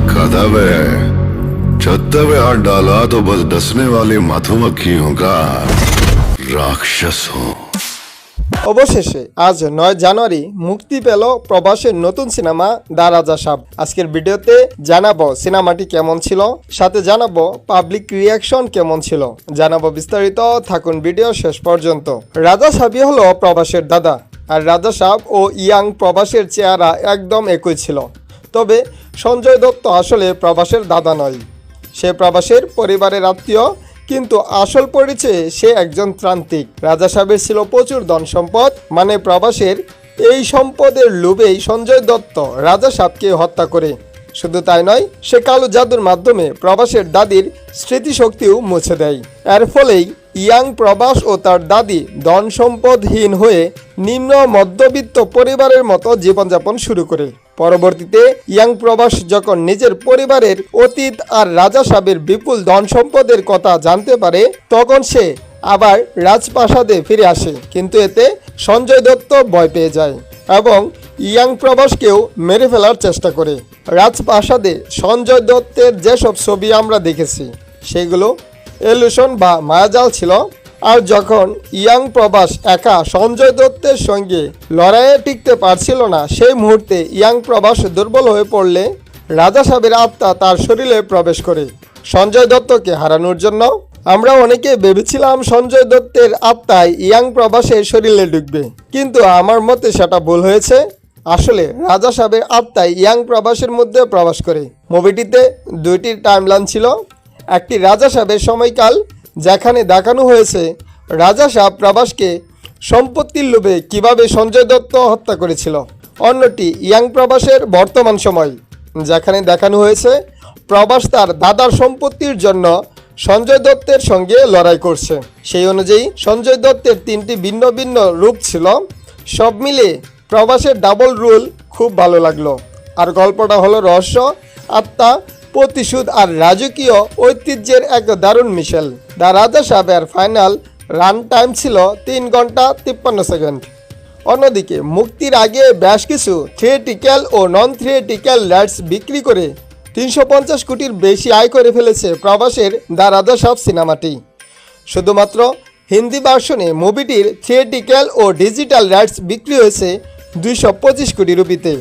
रखा था वे। छत्ते पे हाथ डाला तो बस डसने वाली मधुमक्खियों का राक्षस हूँ। অবশেষে আজ 9 জানুয়ারি মুক্তি পেল প্রবাসের নতুন সিনেমা দা রাজা সাব। আজকের ভিডিওতে জানাবো সিনেমাটি কেমন ছিল, সাথে জানাবো পাবলিক রিয়াকশন কেমন ছিল, জানাবো বিস্তারিত, থাকুন ভিডিও শেষ পর্যন্ত। রাজা সাবই হলো প্রবাসের দাদা, আর রাজা সাব ও ইয়াং প্রবাসের চেহারা একদম একই ছিল। তবে সঞ্জয় দত্ত আসলে প্রবাসের দাদা নয়, সে প্রবাসের পরিবারের আত্মীয়, কিন্তু আসল পরিচয়ে সে একজন ত্রান্তিক। রাজা সাহেবের ছিল প্রচুর ধন সম্পদ, মানে প্রবাসের এই সম্পদের লোভেই সঞ্জয় দত্ত রাজা সাহেবকে হত্যা করে। শুধু তাই নয়, সে কালো জাদুর মাধ্যমে প্রবাসের দাদির স্মৃতিশক্তিও মুছে দেয়। এর ফলেই ইয়াং প্রবাস ও তার দাদি ধন সম্পদহীন হয়ে নিম্ন মধ্যবিত্ত পরিবারের মতো জীবনযাপন শুরু করে। পরবর্তীতে ইয়াং প্রবাস যখন নিজের পরিবারের অতীত আর রাজা সাহেবের বিপুল ধন সম্পদের কথা জানতে পারে, তখন সে আবার রাজপ্রাসাদে ফিরে আসে। কিন্তু এতে সঞ্জয় দত্ত ভয় পেয়ে যায় এবং ইয়াং প্রবাসকেও মেরে ফেলার চেষ্টা করে। রাজপ্রাসাদে সঞ্জয় দত্তের যেসব ছবি আমরা দেখেছি সেগুলো ইলুশন বা মায়াজাল ছিল। আর যখন ইয়াং প্রবাস একা সঞ্জয় দত্তের সঙ্গে লড়াইয়ে টিকতে পারছিল না, সেই মুহূর্তে ইয়াং প্রবাস দুর্বল হয়ে পড়লে রাজা সাহেবের আত্মা তার শরীরে প্রবেশ করে। সঞ্জয় দত্তকে হারানোর জন্য আমরা অনেকে ভেবেছিলাম সঞ্জয় দত্তের আত্মায় ইয়াং প্রবাসের শরীরে ঢুকবে, কিন্তু আমার মতে সেটা ভুল হয়েছে। আসলে রাজা সাহেবের আত্মায় ইয়াং প্রবাসের মধ্যে প্রবেশ করে। মুভিটিতে দুইটি টাইমলাইন ছিল। একটি রাজা সাহেবের সময়কাল, যেখানে দেখানো হয়েছে রাজা সাহেব প্রবাসকে সম্পত্তির লোভে কীভাবে সঞ্জয় দত্ত হত্যা করেছিল। অন্যটি ইয়াং প্রবাসের বর্তমান সময়, যেখানে দেখানো হয়েছে প্রবাস তার দাদার সম্পত্তির জন্য সঞ্জয় দত্তের সঙ্গে লড়াই করছে। সেই অনুযায়ী সঞ্জয় দত্তের তিনটি ভিন্ন ভিন্ন রূপ ছিল। সব মিলে প্রবাসের ডাবল রোল খুব ভালো লাগলো। আর গল্পটা হলো রহস্য, আত্মা, প্রতিশোধ আর রাজকীয় ঐতিহ্যের এক দারুণ মিশেল। দ্য রাজা সাহেবের ফাইনাল রান টাইম ছিল 3 ঘন্টা 53 সেকেন্ড। অন্যদিকে মুক্তির আগে বেশ কিছু থিয়েটিক্যাল ও নন থিয়েটিক্যাল রাইটস বিক্রি করে 350 কোটির বেশি আয় করে ফেলেছে প্রবাসের দ্য রাজা সাহেব সিনেমাটি। শুধুমাত্র হিন্দি ভার্সনে মুভিটির থিয়েটিক্যাল ও ডিজিটাল রাইটস বিক্রি হয়েছে 225 কোটি রুপিতে।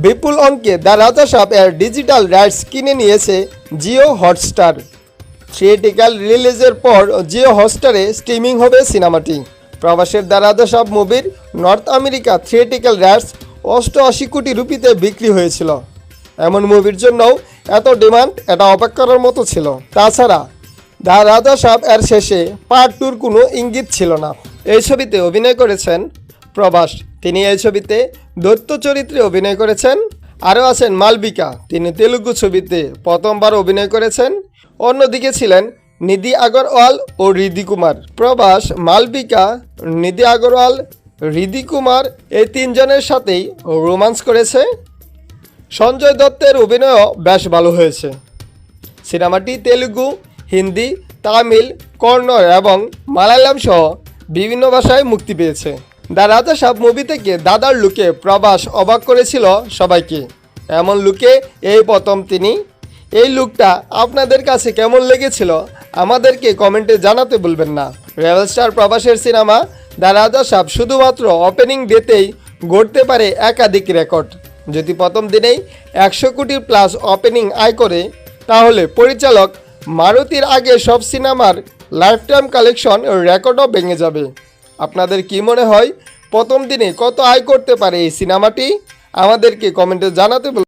বিপুল অঙ্কে দ্য রাজা সাহেব এর ডিজিটাল রাইটস কিনে নিয়েছে জিও হটস্টার। থিয়েটিক্যাল রিলিজের পর জিও হটস্টারে স্ট্রিমিং হবে সিনেমাটি। প্রবাসের দ্য রাজা সাহেব মুভির নর্থ আমেরিকা থিয়েটিক্যাল রাইটস 88 কোটি রুপিতে বিক্রি হয়েছিল। এমন মুভির জন্যও এত ডিমান্ড, এটা অবাক করার মতো ছিল। তাছাড়া দ্য রাজা সাহেব এর শেষে পার্ট 2-র কোনো ইঙ্গিত ছিল না। এই ছবিতে অভিনয় করেছেন প্রবাস, তিনি এই ছবিতে দৈত্য চরিত্রে অভিনয় করেছেন। আরও আছেন মালবিকা, তিনি তেলুগু ছবিতে প্রথমবার অভিনয় করেছেন। অন্যদিকে ছিলেন নিধি আগরওয়াল ও ঋদ্ধি কুমার। প্রবাস, মালবিকা, নিধি আগরওয়াল, ঋদ্ধি কুমার এই তিনজনের সাথেই রোমান্স করেছে। সঞ্জয় দত্তের অভিনয়ও বেশ ভালো হয়েছে। সিনেমাটি তেলুগু, হিন্দি, তামিল, কন্নড় এবং মালায়ালাম সহ বিভিন্ন ভাষায় মুক্তি পেয়েছে। দ্য রাজা সাহেব মুভি থেকে দাদার লুকে প্রবাস অবাক করেছিল সবাইকে। এমন লুকে এই প্রথম তিনি। এই লুকটা আপনাদের কাছে কেমন লেগেছিল আমাদেরকে কমেন্টে জানাতে ভুলবেন না। রেবেল স্টার প্রবাসের সিনেমা দ্য রাজা সাহেব শুধুমাত্র ওপেনিং ডেতেই গড়তে পারে একাধিক রেকর্ড। যদি প্রথম দিনেই 100 কোটি প্লাস ওপেনিং আয় করে, তাহলে পরিচালক মারুতির আগে সব সিনেমার লাইফ টাইম কালেকশন রেকর্ডও ভেঙে যাবে। আপনাদের কি মনে হয় প্রথম দিনে কত আয় করতে পারে এই সিনেমাটি? আমাদেরকে কমেন্টে জানাতে